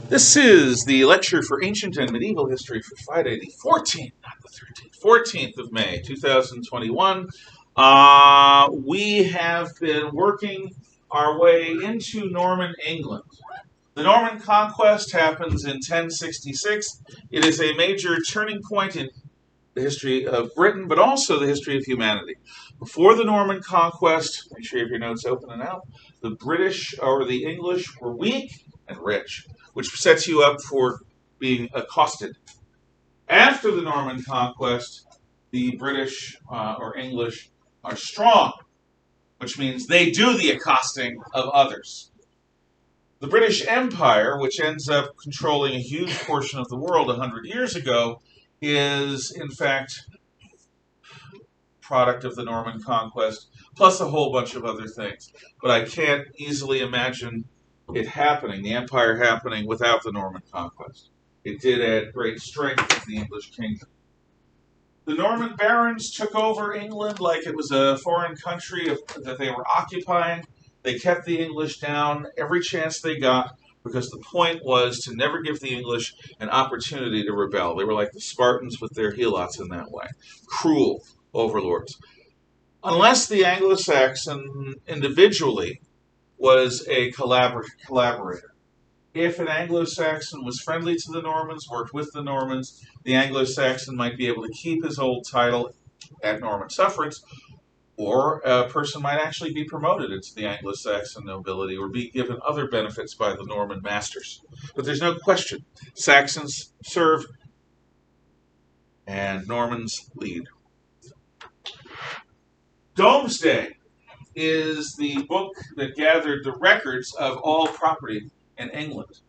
This is the lecture for ancient and medieval history for Friday, the 14th, not the 13th, 14th of May, 2021. We have been working our way into Norman England. The Norman conquest happens in 1066. It is a major turning point in the history of Britain, but also the history of humanity. Before the Norman conquest, make sure you have your notes open and out, the British or the English were weak and rich, which sets you up for being accosted. After the Norman conquest, the British or English are strong, which means they do the accosting of others. The British Empire, which ends up controlling a huge portion of the world 100 years ago, is in fact product of the Norman conquest, plus a whole bunch of other things. But I can't easily imagine it happening, the empire happening, without the Norman conquest. It did add great strength to the English kingdom. The Norman barons took over England like it was a foreign country that they were occupying. They kept the English down every chance they got, because the point was to never give the English an opportunity to rebel. They were like the Spartans with their helots in that way. Cruel overlords. Unless the Anglo-Saxon individually was a collaborator. If an Anglo-Saxon was friendly to the Normans, worked with the Normans, the Anglo-Saxon might be able to keep his old title at Norman suffrage, or a person might actually be promoted into the Anglo-Saxon nobility or be given other benefits by the Norman masters. But there's no question, Saxons serve and Normans lead. Domesday is the book that gathered the records of all property in England.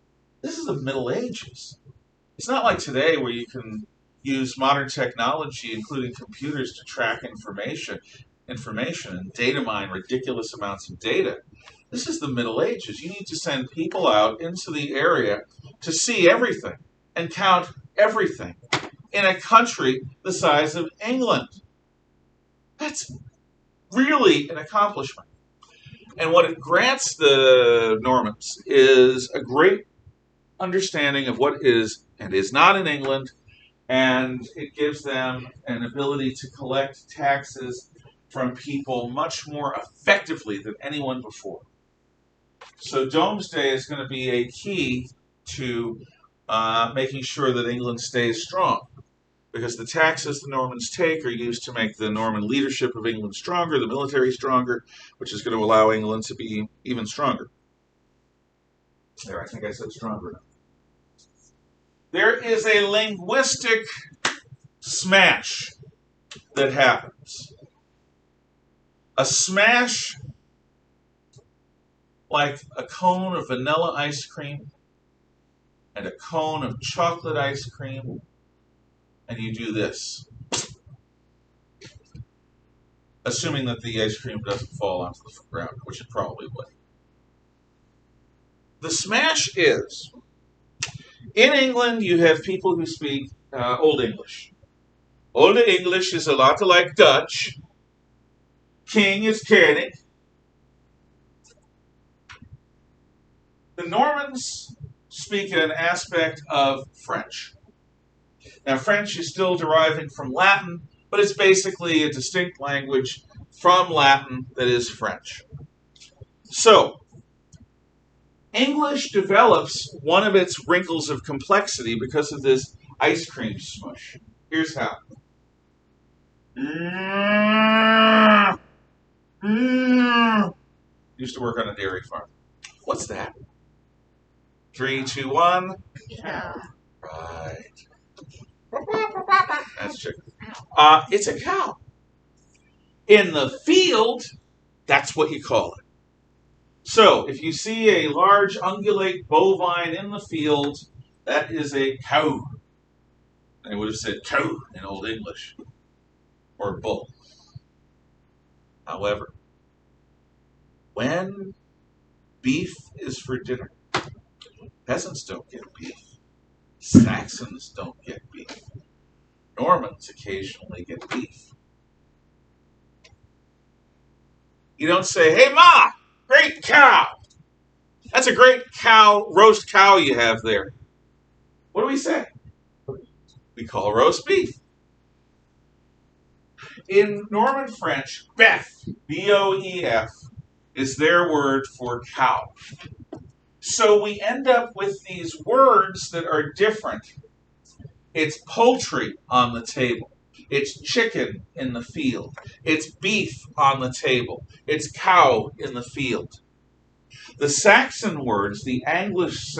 This is the Middle Ages. It's not like today where you can use modern technology, including computers, to track information and data mine ridiculous amounts of data. This is the Middle Ages. You need to send people out into the area to see everything and count everything in a country the size of England. That's really an accomplishment. And what it grants the Normans is a great understanding of what is and is not in England, and it gives them an ability to collect taxes from people much more effectively than anyone before. So Domesday is going to be a key to making sure that England stays strong, because the taxes the Normans take are used to make the Norman leadership of England stronger, the military stronger, which is going to allow England to be even stronger. There, I think I said stronger now. There is a linguistic smash that happens. A smash like a cone of vanilla ice cream and a cone of chocolate ice cream, and you do this, assuming that the ice cream doesn't fall onto the ground, which it probably would. The smash is, in England, you have people who speak Old English. Old English is a lot like Dutch. King is Koning. The Normans speak an aspect of French. Now, French is still deriving from Latin, but it's basically a distinct language from Latin that is French. So, English develops one of its wrinkles of complexity because of this ice cream smush. Here's how. Used to work on a dairy farm. What's that? 3, 2, 1. Yeah. Right. That's chicken. It's a cow. In the field, that's what you call it. So, if you see a large ungulate bovine in the field, that is a cow. They would have said cow in Old English. Or bull. However, when beef is for dinner, peasants don't get beef. Saxons don't get beef. Normans occasionally get beef. You don't say, "Hey, Ma, great cow." That's a great roast cow you have there. What do we say? We call roast beef. In Norman French, beef, B-O-E-F, is their word for cow. So we end up with these words that are different. It's poultry on the table. It's chicken in the field. It's beef on the table. It's cow in the field. The Saxon words, the English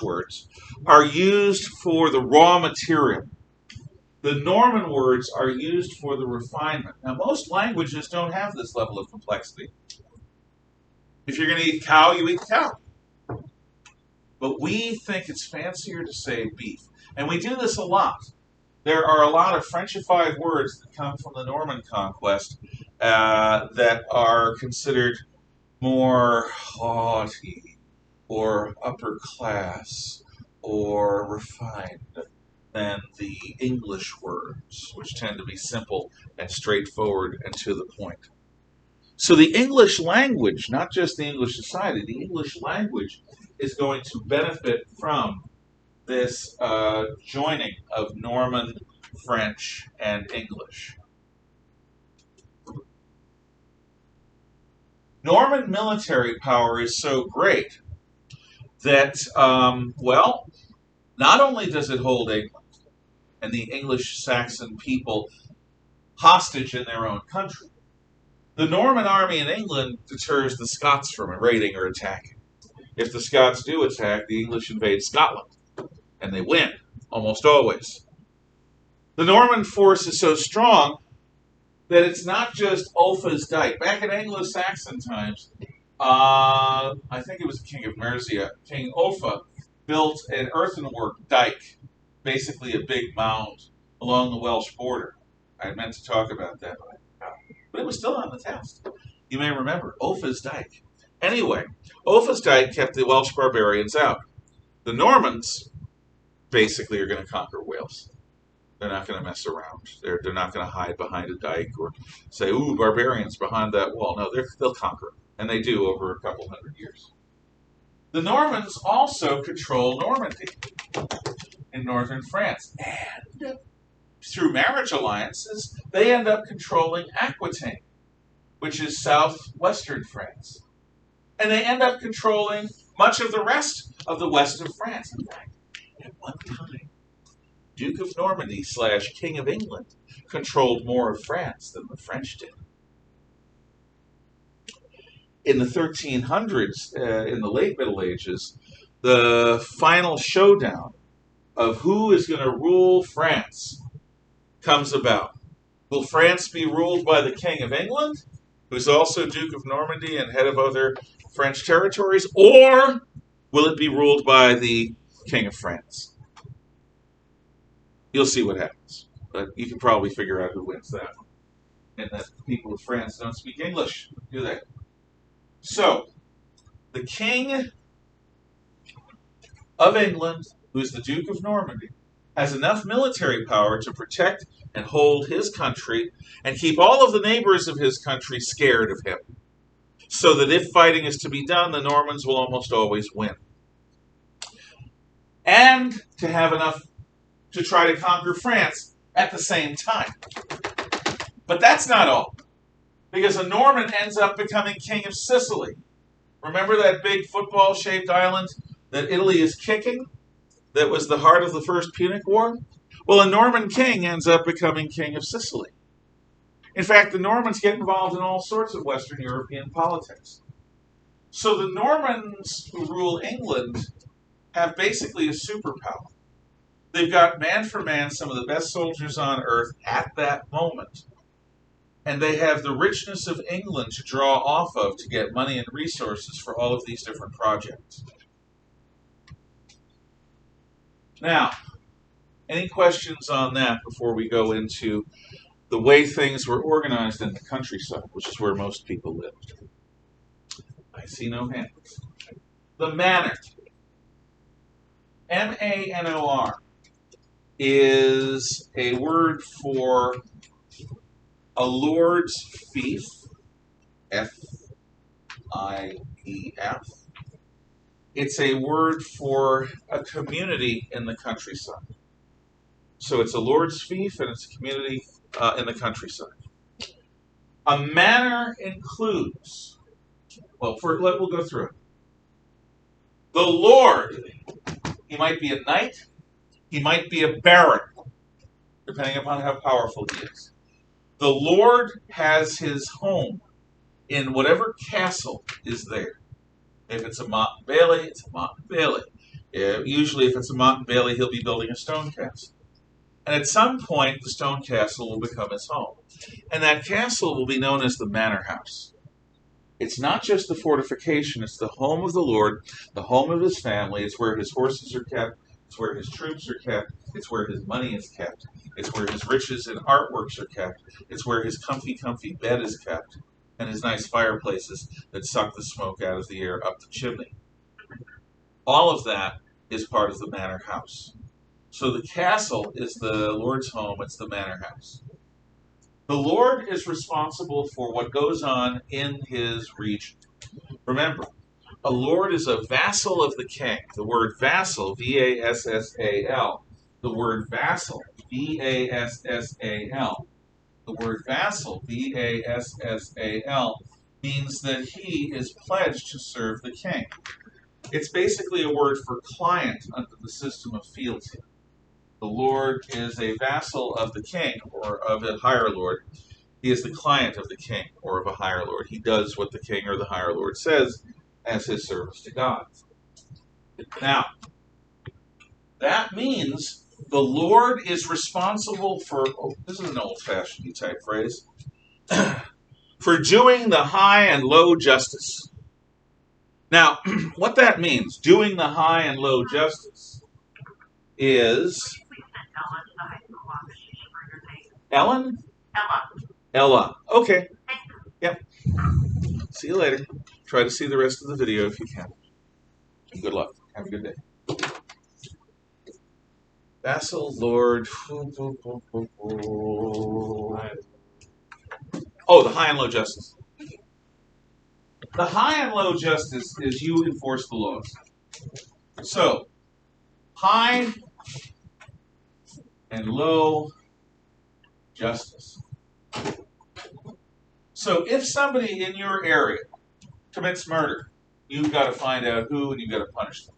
words, are used for the raw material. The Norman words are used for the refinement. Now, most languages don't have this level of complexity. If you're going to eat cow, you eat cow. But we think it's fancier to say beef. And we do this a lot. There are a lot of Frenchified words that come from the Norman conquest that are considered more haughty or upper class or refined than the English words, which tend to be simple and straightforward and to the point. So the English language, not just the English society, the English language is going to benefit from this joining of Norman, French, and English. Norman military power is so great that, not only does it hold England and the English Saxon people hostage in their own country, the Norman army in England deters the Scots from raiding or attacking. If the Scots do attack, the English invade Scotland, and they win, almost always. The Norman force is so strong that it's not just Ulfa's Dyke. Back in Anglo-Saxon times, I think it was the King of Mercia, King Ulfa, built an earthenwork dike, basically a big mound along the Welsh border. I meant to talk about that, but it was still on the test. You may remember, Ulfa's Dyke. Anyway, Ulfa's Dyke kept the Welsh barbarians out. The Normans basically are going to conquer Wales. They're not going to mess around. They're not going to hide behind a dike or say, ooh, barbarians behind that wall. No, they'll conquer. And they do over a couple hundred years. The Normans also control Normandy in northern France. And through marriage alliances, they end up controlling Aquitaine, which is southwestern France. And they end up controlling much of the rest of the west of France. In fact, at one time, Duke of Normandy / King of England controlled more of France than the French did. In the 1300s, in the late Middle Ages, the final showdown of who is going to rule France comes about. Will France be ruled by the King of England, who's also Duke of Normandy and head of other French territories, or will it be ruled by the King of France? You'll see what happens. But you can probably figure out who wins that one. And that the people of France don't speak English, do they? So, the King of England, who's the Duke of Normandy, has enough military power to protect and hold his country and keep all of the neighbors of his country scared of him. So that if fighting is to be done, the Normans will almost always win. And to have enough to try to conquer France at the same time. But that's not all. Because a Norman ends up becoming king of Sicily. Remember that big football-shaped island that Italy is kicking? That was the heart of the First Punic War? Well, a Norman king ends up becoming king of Sicily. In fact, the Normans get involved in all sorts of Western European politics. So the Normans who rule England have basically a superpower. They've got man for man some of the best soldiers on earth at that moment. And they have the richness of England to draw off of to get money and resources for all of these different projects. Now, any questions on that before we go into the way things were organized in the countryside, which is where most people lived? I see no hands. The manor. M-A-N-O-R is a word for a lord's fief, F-I-E-F, It's a word for a community in the countryside. So it's a lord's fief and it's a community in the countryside. A manor includes, we'll go through it. The lord, he might be a knight, he might be a baron, depending upon how powerful he is. The lord has his home in whatever castle is there. If it's a Motte and Bailey, it's a Motte and Bailey. Usually if it's a Motte and Bailey, he'll be building a stone castle. And at some point, the stone castle will become his home. And that castle will be known as the manor house. It's not just the fortification, it's the home of the Lord, the home of his family. It's where his horses are kept, it's where his troops are kept, it's where his money is kept, it's where his riches and artworks are kept, it's where his comfy bed is kept, and his nice fireplaces that suck the smoke out of the air up the chimney. All of that is part of the manor house. So the castle is the Lord's home, it's the manor house. The Lord is responsible for what goes on in his region. Remember, a lord is a vassal of the king. The word vassal, V-A-S-S-A-L. The word vassal, V-A-S-S-A-L. The word vassal, V-A-S-S-A-L, means that he is pledged to serve the king. It's basically a word for client under the system of fealty. The lord is a vassal of the king or of a higher lord. He is the client of the king or of a higher lord. He does what the king or the higher lord says as his service to God. Now, that means the Lord is responsible for, this is an old-fashioned type phrase, for doing the high and low justice. Now, what that means, doing the high and low justice, is... Ellen? Ella. Okay. Yep. See you later. Try to see the rest of the video if you can. Good luck. Have a good day. Vassal, Lord. Oh, the high and low justice. The high and low justice is you enforce the laws. So, high and low justice. So if somebody in your area commits murder, you've got to find out who and you've got to punish them.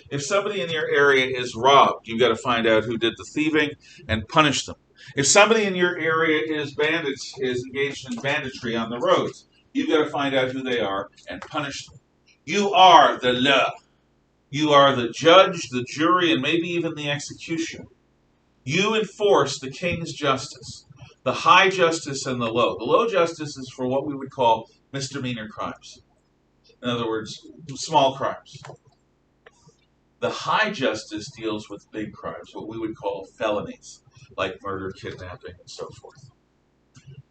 If somebody in your area is robbed, you've got to find out who did the thieving and punish them. If somebody in your area is engaged in banditry on the roads, you've got to find out who they are and punish them. You are the law. You are the judge, the jury, and maybe even the executioner. You enforce the king's justice. The high justice and the low. The low justice is for what we would call misdemeanor crimes. In other words, small crimes. The high justice deals with big crimes, what we would call felonies, like murder, kidnapping, and so forth.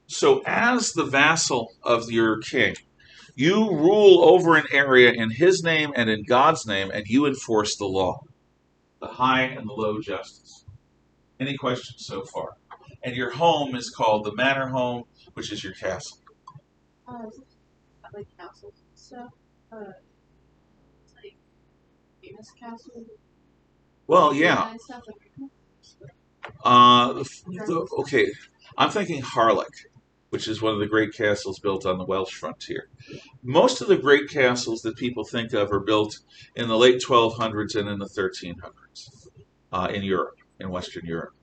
So as the vassal of your king, you rule over an area in his name and in God's name, and you enforce the law. The high and the low justice. Any questions so far? And your home is called the manor home, which is your castle. Like castles and stuff. It's like famous castles. Well, yeah. Okay, I'm thinking Harlech, which is one of the great castles built on the Welsh frontier. Most of the great castles that people think of are built in the late 1200s and in the 1300s in Europe, in Western Europe.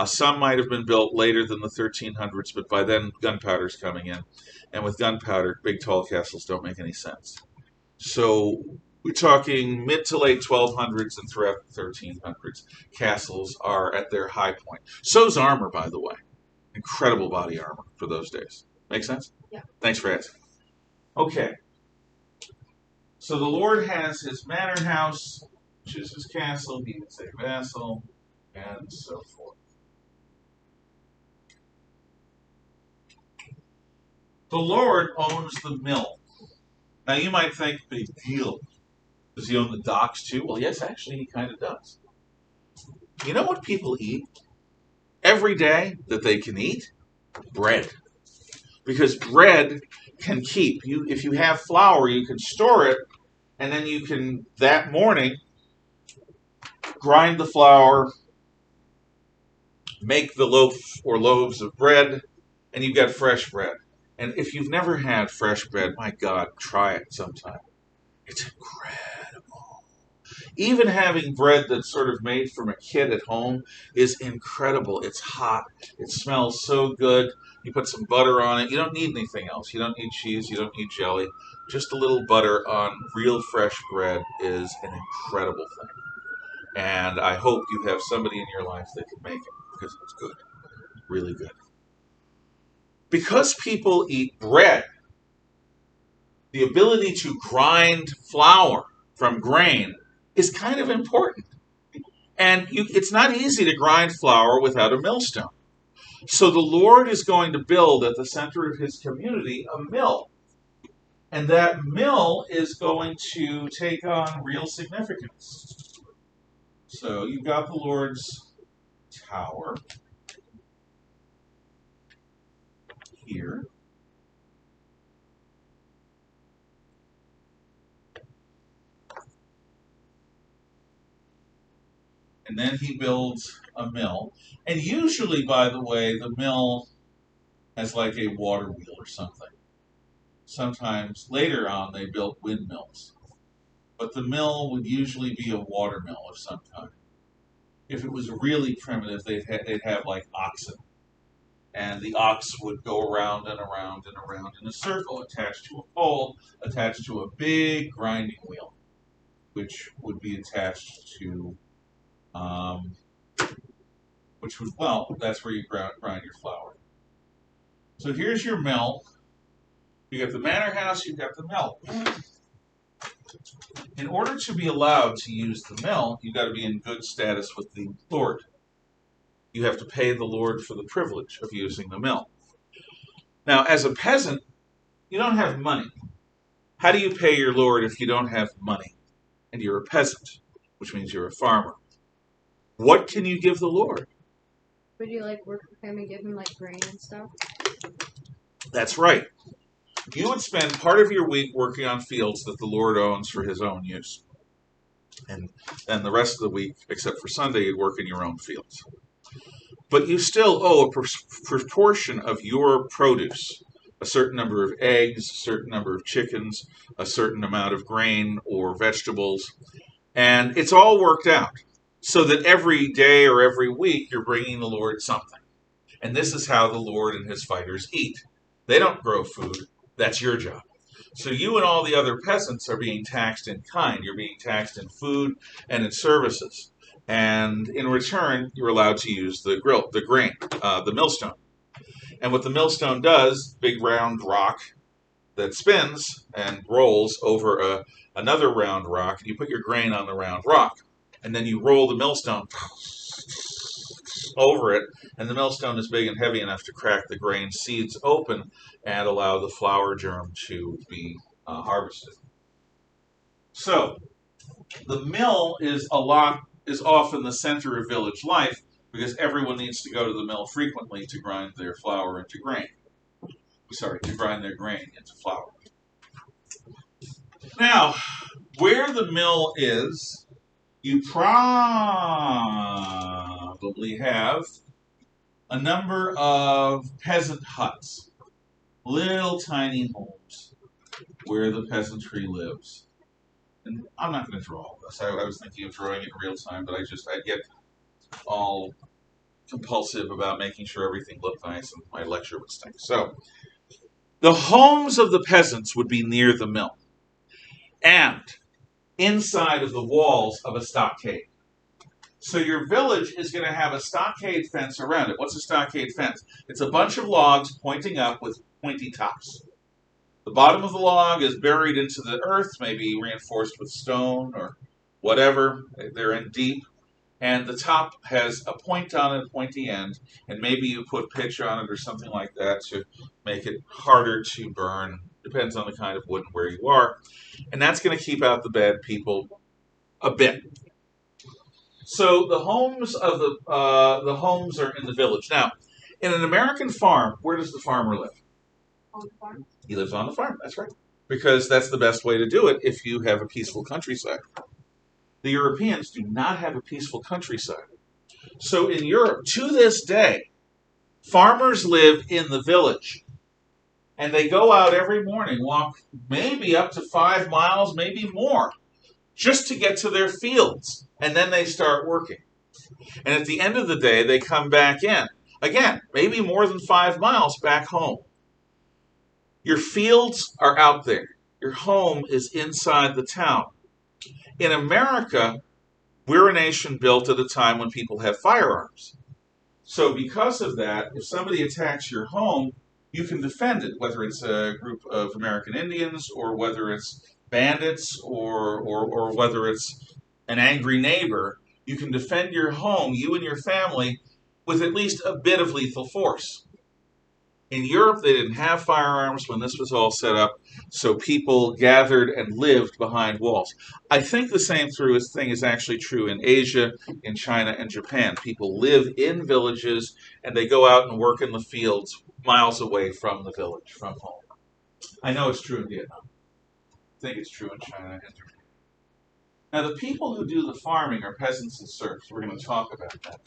Some might have been built later than the 1300s, but by then gunpowder's coming in. And with gunpowder, big tall castles don't make any sense. So we're talking mid to late 1200s and throughout the 1300s. Castles are at their high point. So's armor, by the way. Incredible body armor for those days. Make sense? Yeah. Thanks for asking. Okay. So the Lord has his manor house, which is his castle. He is a vassal, and so forth. The Lord owns the mill. Now you might think, big deal. Does he own the docks too? Well, yes, actually he kind of does. You know what people eat every day that they can eat? Bread. Because bread can keep. If you have flour, you can store it, And then you can, that morning, grind the flour, make the loaf or loaves of bread, and you've got fresh bread. And if you've never had fresh bread, my God, try it sometime. It's incredible. Even having bread that's sort of made from a kit at home is incredible. It's hot. It smells so good. You put some butter on it. You don't need anything else. You don't need cheese. You don't need jelly. Just a little butter on real fresh bread is an incredible thing. And I hope you have somebody in your life that can make it because it's good. Really good. Because people eat bread, the ability to grind flour from grain is kind of important. And it's not easy to grind flour without a millstone. So the Lord is going to build at the center of his community a mill. And that mill is going to take on real significance. So you've got the Lord's tower here. And then he builds a mill. And usually, by the way, the mill has like a water wheel or something. Sometimes later on they built windmills. But the mill would usually be a water mill of some kind. If it was really primitive, they'd have like oxen. And the ox would go around and around and around in a circle attached to a pole, attached to a big grinding wheel, which would be attached to that's where you grind your flour. So here's your mill. You got the manor house, you've got the mill. In order to be allowed to use the mill, you've got to be in good status with the Lord. You have to pay the Lord for the privilege of using the mill. Now, as a peasant, you don't have money. How do you pay your Lord if you don't have money? And you're a peasant, which means you're a farmer. What can you give the Lord? Would you like work for him and give him like grain and stuff? That's right. You would spend part of your week working on fields that the Lord owns for his own use. And then the rest of the week, except for Sunday, you'd work in your own fields. But you still owe a proportion of your produce, a certain number of eggs, a certain number of chickens, a certain amount of grain or vegetables. And it's all worked out so that every day or every week you're bringing the Lord something. And this is how the Lord and his fighters eat. They don't grow food. That's your job. So you and all the other peasants are being taxed in kind. You're being taxed in food and in services. And in return, you're allowed to use the grain, the millstone. And what the millstone does, big round rock that spins and rolls over another round rock, and you put your grain on the round rock. And then you roll the millstone over it, and the millstone is big and heavy enough to crack the grain seeds open and allow the flour germ to be harvested. So the mill is often the center of village life because everyone needs to go to the mill frequently to grind their flour into grain. To grind their grain into flour. Now, where the mill is, you probably have a number of peasant huts, little tiny homes where the peasantry lives. And I'm not going to draw all this. I was thinking of drawing it in real time, but I get all compulsive about making sure everything looked nice and my lecture would stink. So, the homes of the peasants would be near the mill and inside of the walls of a stockade. So your village is going to have a stockade fence around it. What's a stockade fence? It's a bunch of logs pointing up with pointy tops. The bottom of the log is buried into the earth, maybe reinforced with stone or whatever. They're in deep. And the top has a point on it, a pointy end, and maybe you put pitch on it or something like that to make it harder to burn. Depends on the kind of wood and where you are. And that's going to keep out the bad people a bit. So the homes of the homes are in the village. Now, in an American farm, where does the farmer live? On the farm. He lives on the farm. That's right. because that's the best way to do it if you have a peaceful countryside. The Europeans do not have a peaceful countryside. So in Europe, to this day, farmers live in the village. And they go out every morning, walk maybe up to 5 miles, maybe more, just to get to their fields. And then they start working. And at the end of the day, they come back in. Again, maybe more than 5 miles back home. Your fields are out there. Your home is inside the town. In America, we're a nation built at a time when people have firearms. So because of that, if somebody attacks your home, you can defend it, whether it's a group of American Indians or whether it's bandits or whether it's an angry neighbor. You can defend your home, you and your family, with at least a bit of lethal force. In Europe, they didn't have firearms when this was all set up, so people gathered and lived behind walls. I think the same thing is actually true in Asia, in China, and Japan. People live in villages, and they go out and work in the fields miles away from the village, from home. I know it's true in Vietnam. I think it's true in China and Japan. Now, the people who do the farming are peasants and serfs. We're going to talk about that.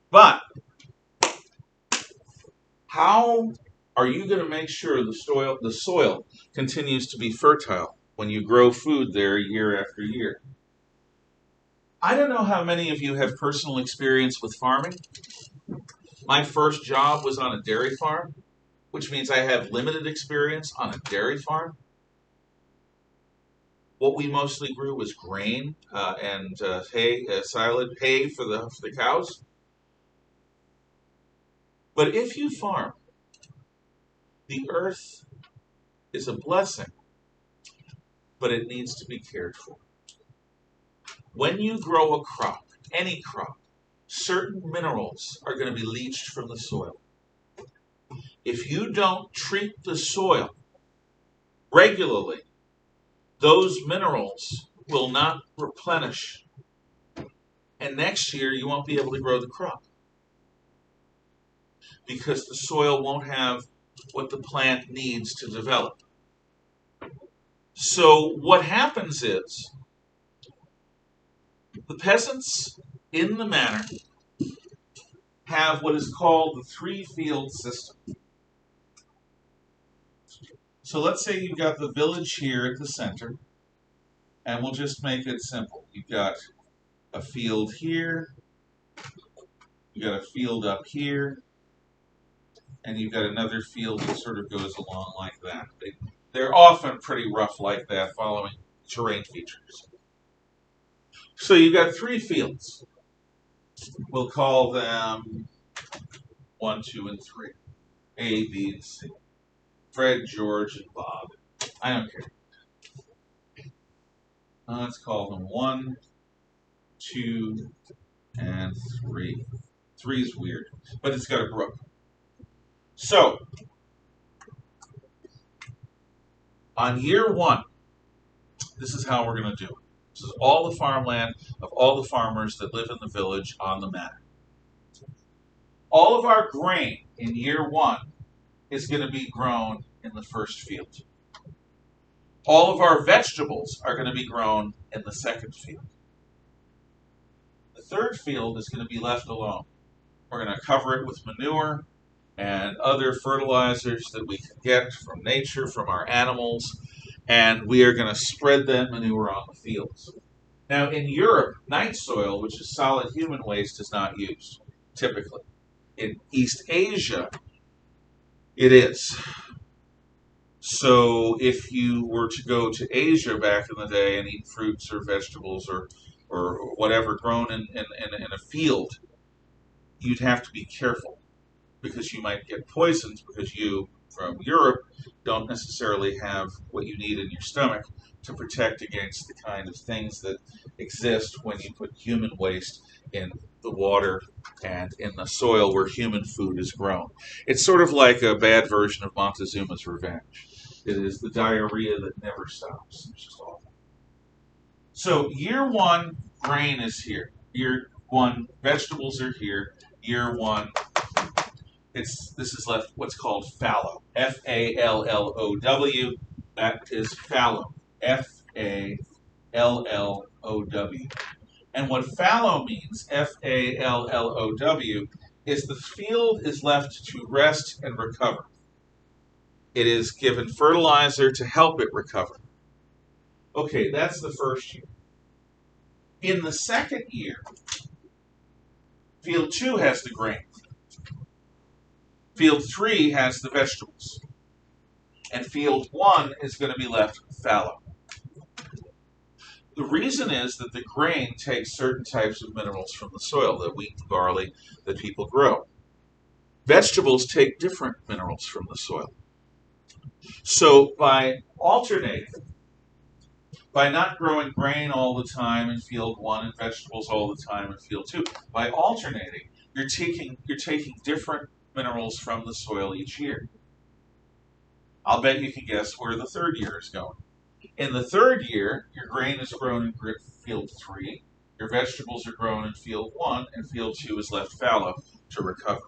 But how are you going to make sure the soil continues to be fertile when you grow food there year after year? I don't know how many of you have personal experience with farming. My first job was on a dairy farm, which means I have limited experience on a dairy farm. What we mostly grew was grain and hay, silage hay for the cows. But if you farm, the earth is a blessing, but it needs to be cared for. When you grow a crop, any crop, certain minerals are going to be leached from the soil. If you don't treat the soil regularly, those minerals will not replenish. And next year, you won't be able to grow the crop because the soil won't have what the plant needs to develop. So what happens is the peasants in the manor have what is called the three-field system. So let's say you've got the village here at the center, and we'll just make it simple. You've got a field here, you've got a field up here, and you've got another field that sort of goes along like that. They're often pretty rough like that, following terrain features. So you've got three fields. We'll call them 1, 2, and 3. A, B, and C. Fred, George, and Bob. I don't care. Let's call them 1, 2, and 3. 3 is weird, but it's got a brook. So, on year 1, this is how we're going to do it. This is all the farmland of all the farmers that live in the village on the manor. All of our grain in year 1 is going to be grown in the first field. All of our vegetables are going to be grown in the second field. The third field is going to be left alone. We're going to cover it with manure and other fertilizers that we can get from nature, from our animals, and we are going to spread that manure on the fields. Now, in Europe, night soil, which is solid human waste, is not used, typically. In East Asia, it is. So if you were to go to Asia back in the day and eat fruits or vegetables or whatever grown in a field, you'd have to be careful because you might get poisoned because you, from Europe, don't necessarily have what you need in your stomach to protect against the kind of things that exist when you put human waste in the water and in the soil where human food is grown. It's sort of like a bad version of Montezuma's Revenge. It is the diarrhea that never stops. It's just awful. So year 1, grain is here. Year 1, vegetables are here. Year 1, this is left what's called fallow. Fallow. That is fallow. F-A-L-L-O-W. And what fallow means, F-A-L-L-O-W, is the field is left to rest and recover. It is given fertilizer to help it recover. Okay, that's the first year. In the second year, field 2 has the grain. Field 3 has the vegetables. And field 1 is going to be left fallow. The reason is that the grain takes certain types of minerals from the soil, the wheat and barley that people grow. Vegetables take different minerals from the soil. So by alternating, by not growing grain all the time in field 1 and vegetables all the time in field 2, by alternating, you're taking different minerals from the soil each year. I'll bet you can guess where the third year is going. In the third year, your grain is grown in field 3, your vegetables are grown in field 1, and field 2 is left fallow to recover.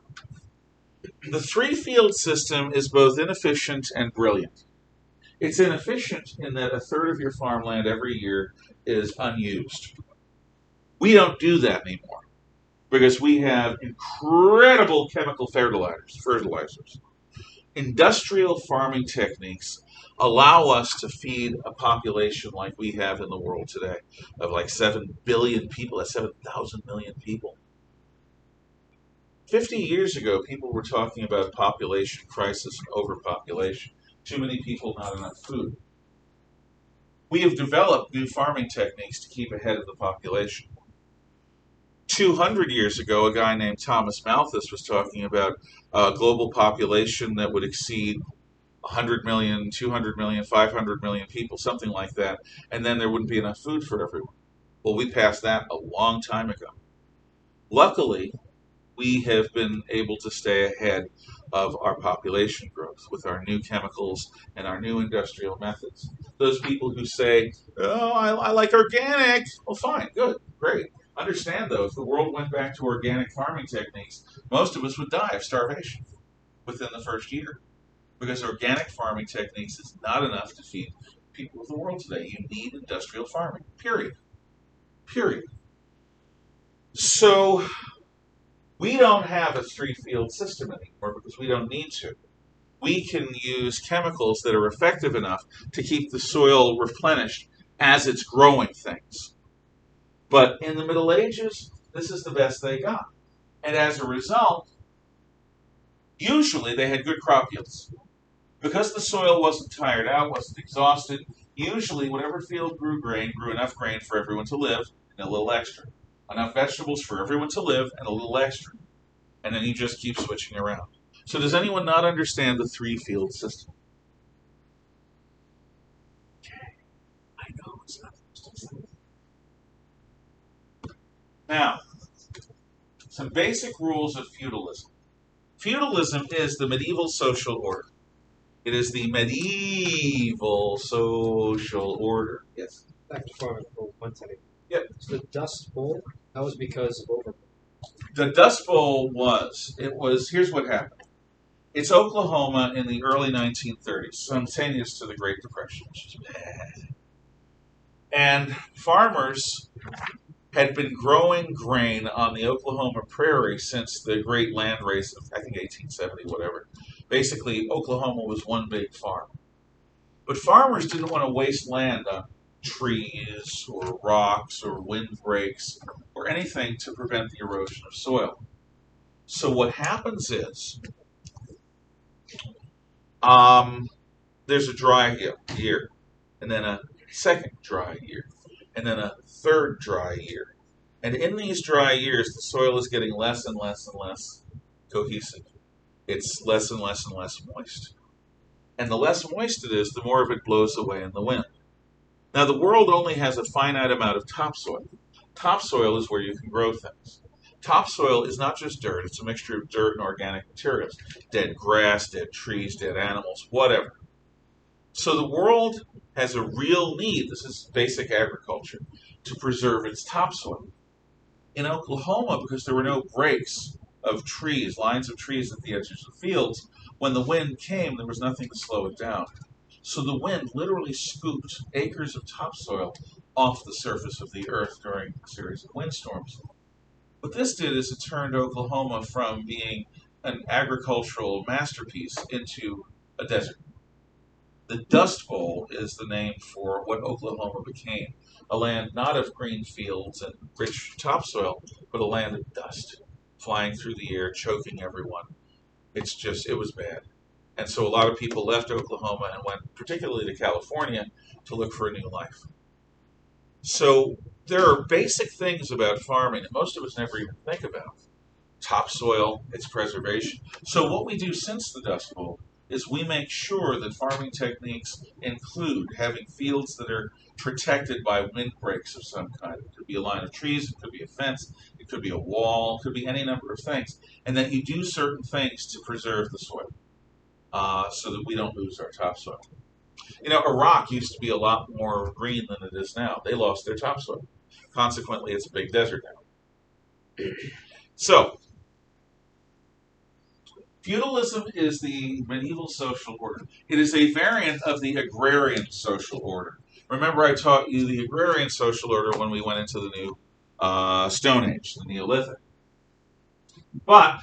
The 3-field system is both inefficient and brilliant. It's inefficient in that a third of your farmland every year is unused. We don't do that anymore because we have incredible chemical fertilizers. Industrial farming techniques allow us to feed a population like we have in the world today of like 7 billion people, that's 7,000 million people. 50 years ago, people were talking about population crisis and overpopulation. Too many people, not enough food. We have developed new farming techniques to keep ahead of the population. 200 years ago, a guy named Thomas Malthus was talking about a global population that would exceed 100 million, 200 million, 500 million people, something like that, and then there wouldn't be enough food for everyone. Well, we passed that a long time ago. Luckily, we have been able to stay ahead of our population growth with our new chemicals and our new industrial methods. Those people who say, oh, I like organic, well, fine, good, great. Understand, though, if the world went back to organic farming techniques, most of us would die of starvation within the first year. Because organic farming techniques is not enough to feed people of the world today. You need industrial farming, period. Period. So we don't have a 3-field system anymore because we don't need to. We can use chemicals that are effective enough to keep the soil replenished as it's growing things. But in the Middle Ages, this is the best they got. And as a result, usually they had good crop yields. Because the soil wasn't tired out, wasn't exhausted, usually whatever field grew enough grain for everyone to live and a little extra. Enough vegetables for everyone to live and a little extra. And then you just keep switching around. So does anyone not understand the 3-field system? Okay. I know it's not. Now, some basic rules of feudalism. Feudalism is the medieval social order. It is the medieval social order. Yes. Back to farming for 1 second. Yep. So the Dust Bowl, that was because of over. The Dust Bowl here's what happened. It's Oklahoma in the early 1930s, simultaneous to the Great Depression, which is bad. And farmers had been growing grain on the Oklahoma prairie since the great land race of, I think, 1870, whatever. Basically, Oklahoma was one big farm. But farmers didn't want to waste land on trees or rocks or windbreaks or anything to prevent the erosion of soil. So what happens is there's a dry year, and then a second dry year, and then a third dry year. And in these dry years, the soil is getting less and less and less cohesive. It's less and less and less moist. And the less moist it is, the more of it blows away in the wind. Now, the world only has a finite amount of topsoil. Topsoil is where you can grow things. Topsoil is not just dirt, it's a mixture of dirt and organic materials. Dead grass, dead trees, dead animals, whatever. So the world has a real need, this is basic agriculture, to preserve its topsoil. In Oklahoma, because there were no breaks of trees, lines of trees at the edges of the fields, when the wind came, there was nothing to slow it down. So the wind literally scooped acres of topsoil off the surface of the earth during a series of windstorms. What this did is it turned Oklahoma from being an agricultural masterpiece into a desert. The Dust Bowl is the name for what Oklahoma became, a land not of green fields and rich topsoil, but a land of dust, flying through the air, choking everyone. It was bad. And so a lot of people left Oklahoma and went particularly to California to look for a new life. So there are basic things about farming that most of us never even think about. Topsoil, its preservation. So what we do since the Dust Bowl is we make sure that farming techniques include having fields that are protected by windbreaks of some kind. It could be a line of trees, it could be a fence, it could be a wall, it could be any number of things. And that you do certain things to preserve the soil so that we don't lose our topsoil. Iraq used to be a lot more green than it is now. They lost their topsoil. Consequently, it's a big desert now. So, feudalism is the medieval social order. It is a variant of the agrarian social order. Remember, I taught you the agrarian social order when we went into the new Stone Age, the Neolithic. But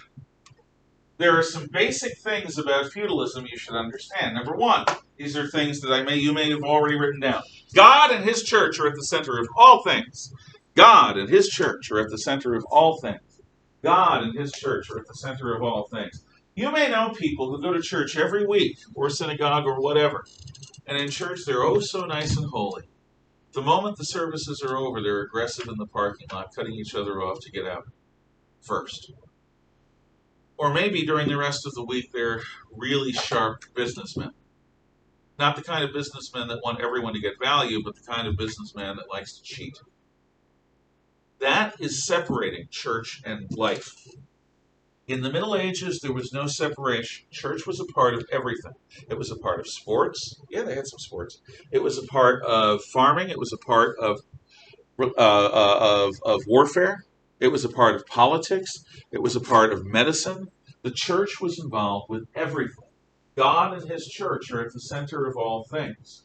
there are some basic things about feudalism you should understand. Number one, these are things that you may have already written down. God and his church are at the center of all things. God and his church are at the center of all things. God and his church are at the center of all things. You may know people who go to church every week, or synagogue, or whatever, and in church they're oh so nice and holy. The moment the services are over, they're aggressive in the parking lot, cutting each other off to get out first. Or maybe during the rest of the week, they're really sharp businessmen. Not the kind of businessmen that want everyone to get value, but the kind of businessman that likes to cheat. That is separating church and life. In the Middle Ages, there was no separation. Church was a part of everything. It was a part of sports. Yeah, they had some sports. It was a part of farming. It was a part of warfare. It was a part of politics. It was a part of medicine. The church was involved with everything. God and his church are at the center of all things.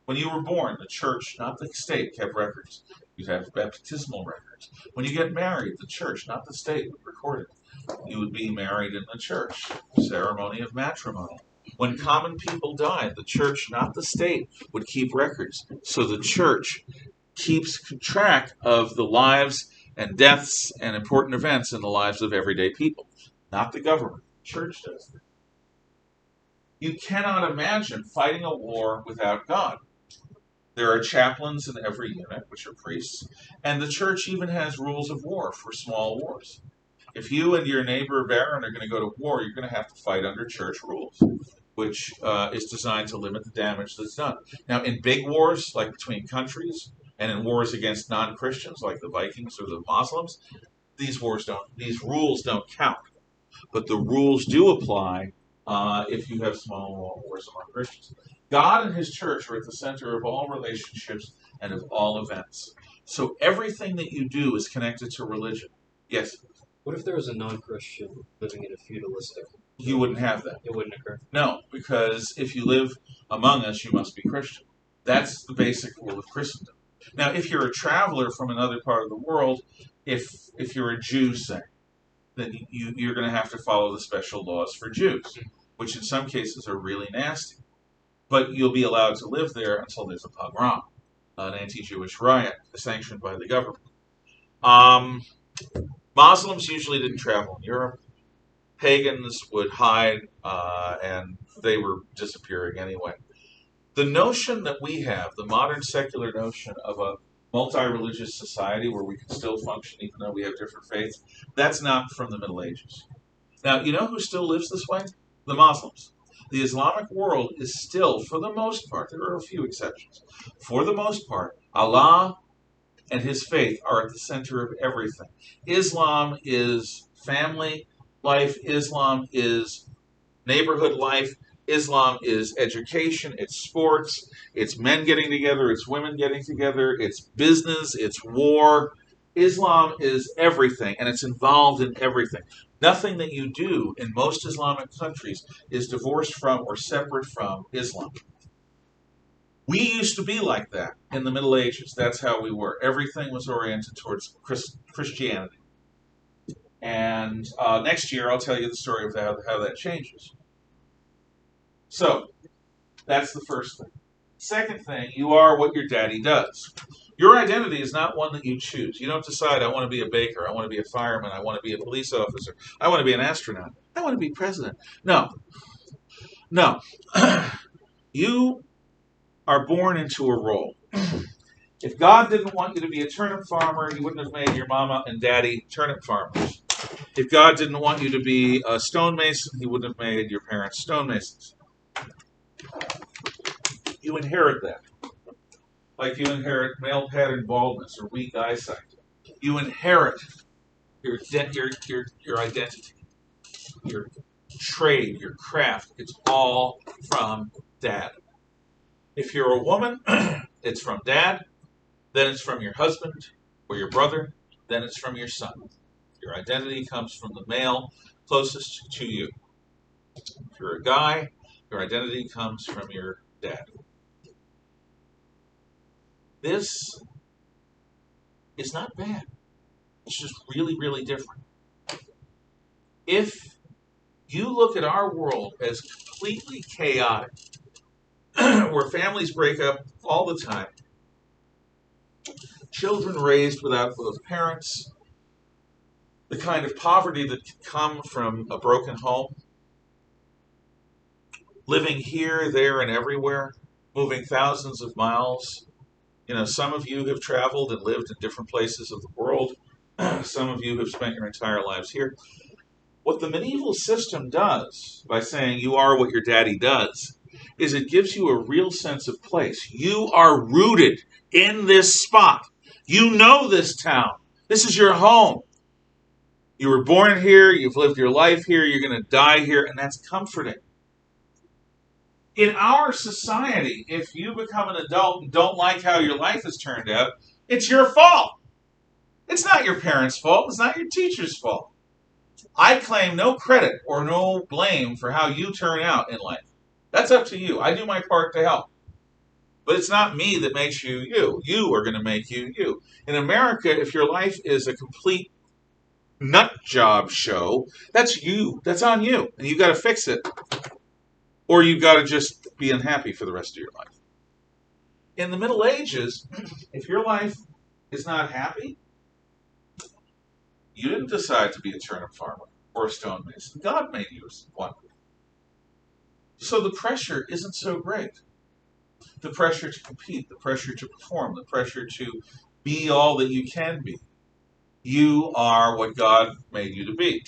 When you were born, the church, not the state, kept records. You'd have baptismal records. When you get married, the church, not the state, would record it. You would be married in the church, ceremony of matrimony. When common people died, the church, not the state, would keep records. So the church keeps track of the lives and deaths and important events in the lives of everyday people, not the government. The church does that. You cannot imagine fighting a war without God. There are chaplains in every unit, which are priests, and the church even has rules of war for small wars. If you and your neighbor baron are going to go to war, you're going to have to fight under church rules, which is designed to limit the damage that's done. Now, in big wars, like between countries, and in wars against non-Christians, like the Vikings or the Muslims, these rules don't count. But the rules do apply if you have small wars among Christians. God and his church are at the center of all relationships and of all events. So everything that you do is connected to religion. Yes? What if there was a non-Christian living in a feudalistic? You wouldn't have that. It wouldn't occur. No, because if you live among us, you must be Christian. That's the basic rule of Christendom. Now, if you're a traveler from another part of the world, if you're a Jew, say, then you're going to have to follow the special laws for Jews, which in some cases are really nasty. But you'll be allowed to live there until there's a pogrom, an anti-Jewish riot sanctioned by the government. Muslims usually didn't travel in Europe. Pagans would hide, and they were disappearing anyway. The notion that we have, the modern secular notion of a multi-religious society where we can still function even though we have different faiths, that's not from the Middle Ages. Now, you know who still lives this way? The Muslims. The Islamic world is still, for the most part, there are a few exceptions, for the most part, Allah and his faith are at the center of everything. Islam is family life. Islam is neighborhood life. Islam is education. It's sports. It's men getting together. It's women getting together. It's business. It's war. Islam is everything, and it's involved in everything. Nothing that you do in most Islamic countries is divorced from or separate from Islam. We used to be like that in the Middle Ages. That's how we were. Everything was oriented towards Christianity. And next year, I'll tell you the story of how that changes. So, that's the first thing. Second thing, you are what your daddy does. Your identity is not one that you choose. You don't decide, I want to be a baker, I want to be a fireman, I want to be a police officer, I want to be an astronaut, I want to be president. No. No. You are born into a role. If God didn't want you to be a turnip farmer, He wouldn't have made your mama and daddy turnip farmers. If God didn't want you to be a stonemason, He wouldn't have made your parents stonemasons. You inherit that. Like you inherit male pattern baldness or weak eyesight. You inherit your identity, your trade, your craft. It's all from dad. If you're a woman, it's from dad, then it's from your husband or your brother, then it's from your son. Your identity comes from the male closest to you. If you're a guy, your identity comes from your dad. This is not bad. It's just really, really different. If you look at our world as completely chaotic, where families break up all the time, children raised without both parents, the kind of poverty that can come from a broken home, living here, there, and everywhere, moving thousands of miles. Some of you have traveled and lived in different places of the world. Some of you have spent your entire lives here. What the medieval system does, by saying you are what your daddy does, is it gives you a real sense of place. You are rooted in this spot. You know this town. This is your home. You were born here, you've lived your life here, you're going to die here, and that's comforting. In our society, if you become an adult and don't like how your life has turned out, it's your fault. It's not your parents' fault. It's not your teacher's fault. I claim no credit or no blame for how you turn out in life. That's up to you. I do my part to help. But it's not me that makes you you. You are going to make you you. In America, if your life is a complete nut job show, that's you. That's on you. And you've got to fix it. Or you've got to just be unhappy for the rest of your life. In the Middle Ages, if your life is not happy, you didn't decide to be a turnip farmer or a stonemason. God made you one. So the pressure isn't so great. The pressure to compete, the pressure to perform, the pressure to be all that you can be. You are what God made you to be.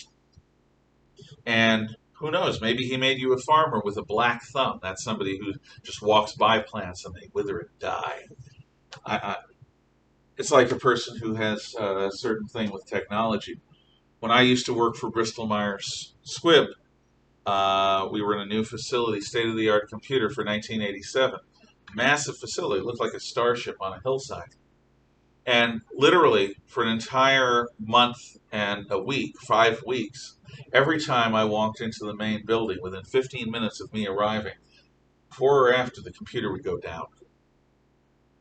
And who knows, maybe He made you a farmer with a black thumb. That's somebody who just walks by plants and they wither and die. It's like a person who has a certain thing with technology. When I used to work for Bristol Myers Squibb, we were in a new facility, state-of-the-art computer for 1987. Massive facility, looked like a starship on a hillside. And literally, for an entire month and a week, 5 weeks, every time I walked into the main building, within 15 minutes of me arriving, before or after, the computer would go down.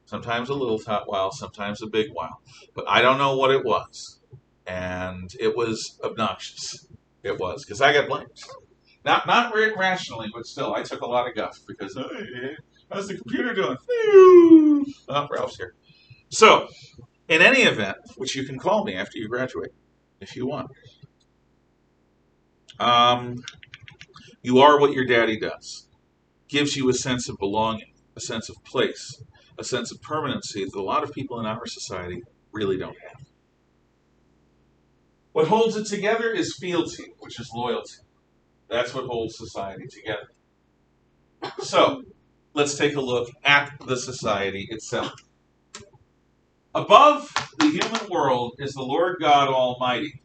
Sometimes a little while, sometimes a big while. But I don't know what it was. And it was obnoxious. It was, because I got blamed. Not rationally, but still, I took a lot of guff because, hey, how's the computer doing? Oh, Ralph's here. So, in any event, which you can call me after you graduate, if you want, you are what your daddy does. Gives you a sense of belonging, a sense of place, a sense of permanency that a lot of people in our society really don't have. What holds it together is fealty, which is loyalty. That's what holds society together. So, let's take a look at the society itself. Above the human world is the Lord God Almighty,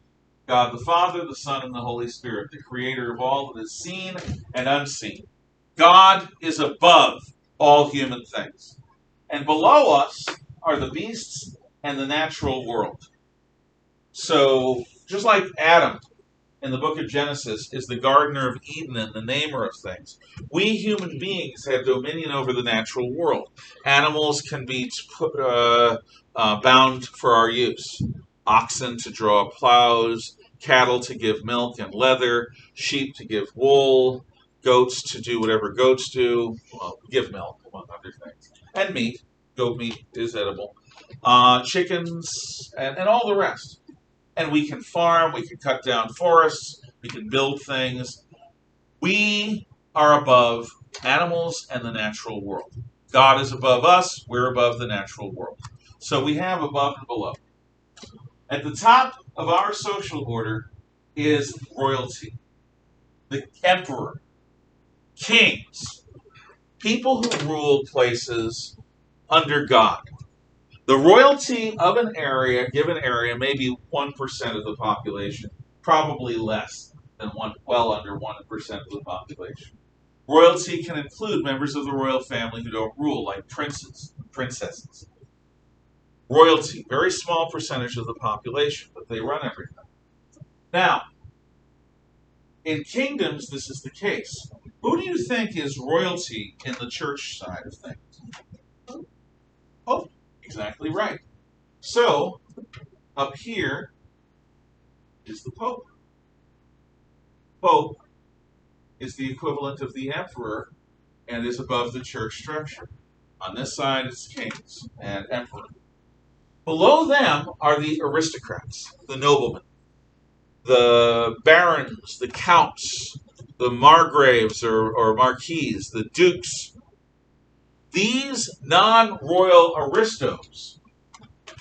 God the Father, the Son, and the Holy Spirit, the creator of all that is seen and unseen. God is above all human things. And below us are the beasts and the natural world. So, just like Adam in the book of Genesis is the gardener of Eden and the namer of things, we human beings have dominion over the natural world. Animals can be bound for our use. Oxen to draw plows, cattle to give milk and leather, sheep to give wool, goats to do whatever goats do, well, give milk, among other things, and meat. Goat meat is edible. Chickens, and all the rest. And we can farm, we can cut down forests, we can build things. We are above animals and the natural world. God is above us, we're above the natural world. So we have above and below. At the top of our social order is royalty, the emperor, kings, people who rule places under God. The royalty of an area, given area, may be 1% of the population, probably less than well under 1% of the population. Royalty can include members of the royal family who don't rule, like princes and princesses. Royalty, very small percentage of the population, but they run everything. Now, in kingdoms, this is the case. Who do you think is royalty in the church side of things? Oh, exactly right. So, up here is the Pope. Pope is the equivalent of the emperor and is above the church structure. On this side, it's kings and emperor. Below them are the aristocrats, the noblemen, the barons, the counts, the margraves or marquises, the dukes. These non-royal aristos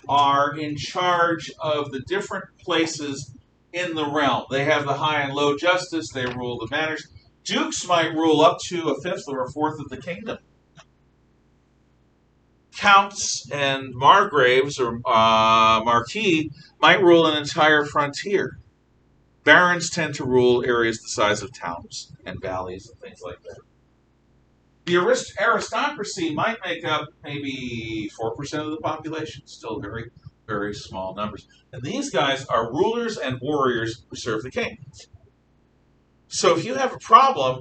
are in charge of the different places in the realm. They have the high and low justice, they rule the manors. Dukes might rule up to a fifth or a fourth of the kingdom. Counts and margraves or marquis might rule an entire frontier. Barons tend to rule areas the size of towns and valleys and things like that. The aristocracy might make up maybe 4% of the population, still very, very small numbers. And these guys are rulers and warriors who serve the king. So if you have a problem,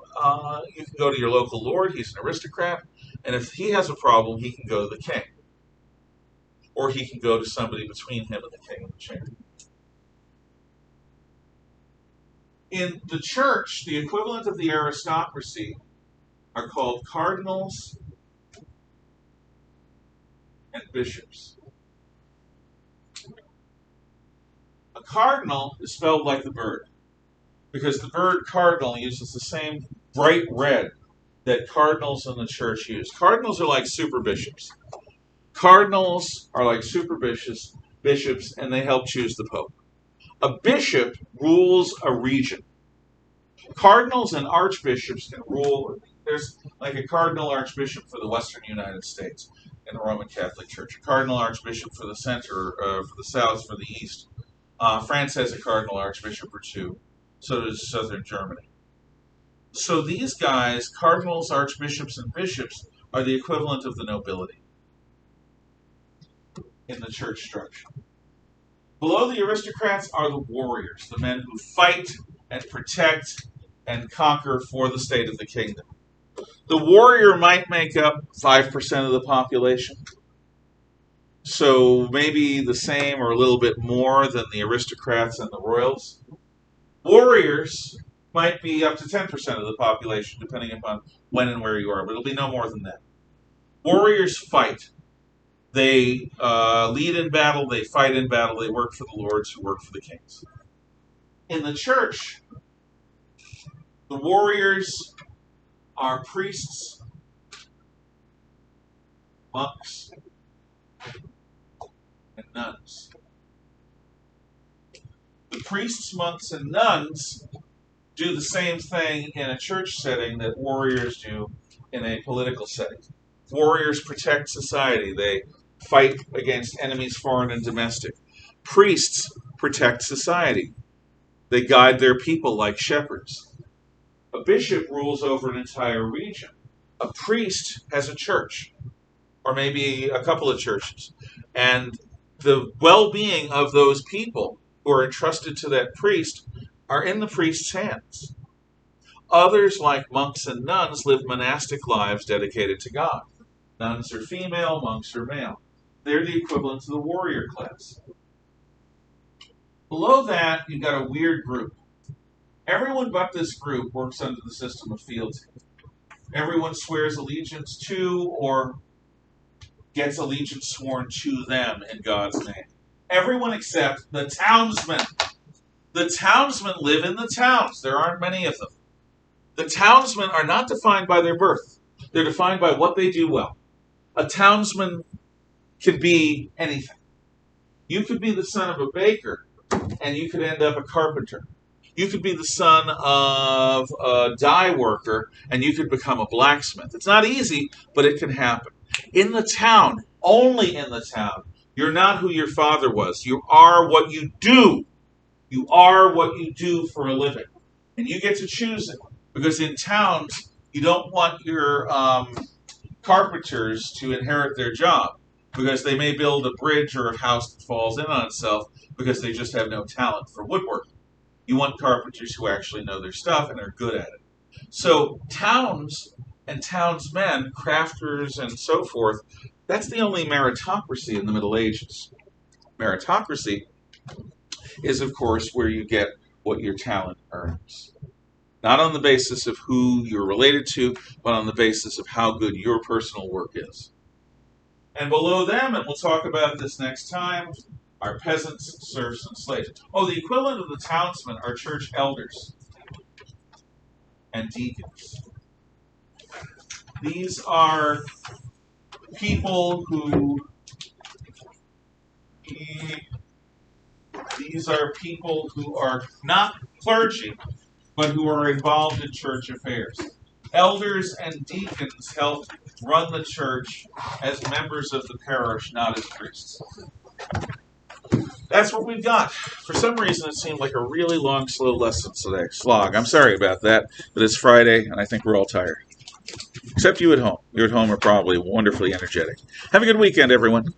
you can go to your local lord, he's an aristocrat, and if he has a problem, he can go to the king. Or he can go to somebody between him and the king in the chair. In the church, the equivalent of the aristocracy are called cardinals and bishops. A cardinal is spelled like the bird, because the bird cardinal uses the same bright red that cardinals in the church use. Cardinals are like super bishops. Cardinals are like super bishops, and they help choose the pope. A bishop rules a region. Cardinals and archbishops can rule. There's like a cardinal archbishop for the Western United States in the Roman Catholic Church, a cardinal archbishop for the center, for the south, for the east. France has a cardinal archbishop or two. So does southern Germany. So these guys, cardinals, archbishops, and bishops, are the equivalent of the nobility in the church structure. Below the aristocrats are the warriors, the men who fight and protect and conquer for the state of the kingdom. The warrior might make up 5% of the population, so maybe the same or a little bit more than the aristocrats and the royals. Warriors might be up to 10% of the population, depending upon when and where you are, but it'll be no more than that. Warriors fight. They lead in battle, they fight in battle, they work for the lords who work for the kings. In the church, the warriors are priests, monks, and nuns. The priests, monks, and nuns do the same thing in a church setting that warriors do in a political setting. Warriors protect society. They fight against enemies, foreign and domestic. Priests protect society. They guide their people like shepherds. A bishop rules over an entire region. A priest has a church, or maybe a couple of churches. And the well-being of those people who are entrusted to that priest are in the priest's hands. Others, like monks and nuns, live monastic lives dedicated to God. Nuns are female, monks are male. They're the equivalent to the warrior class. Below that, you've got a weird group. Everyone but this group works under the system of fealty. Everyone swears allegiance to or gets allegiance sworn to them in God's name. Everyone except the townsmen. The townsmen live in the towns. There aren't many of them. The townsmen are not defined by their birth. They're defined by what they do well. A townsman can be anything. You could be the son of a baker, and you could end up a carpenter. You could be the son of a dye worker, and you could become a blacksmith. It's not easy, but it can happen. In the town, only in the town, you're not who your father was. You are what you do. You are what you do for a living. And you get to choose it. Because in towns, you don't want your carpenters to inherit their job. Because they may build a bridge or a house that falls in on itself because they just have no talent for woodworking. You want carpenters who actually know their stuff and are good at it. So towns and townsmen, crafters and so forth, that's the only meritocracy in the Middle Ages. Meritocracy is, of course, where you get what your talent earns. Not on the basis of who you're related to, but on the basis of how good your personal work is. And below them, and we'll talk about this next time, are peasants, serfs, and slaves. Oh, the equivalent of the townsmen are church elders and deacons. These are people who are not clergy, but who are involved in church affairs. Elders and deacons help run the church as members of the parish, not as priests. That's what we've got. For some reason, it seemed like a really long, slow lesson today. Slog. I'm sorry about that, but it's Friday, and I think we're all tired. Except you at home. You at home are probably wonderfully energetic. Have a good weekend, everyone.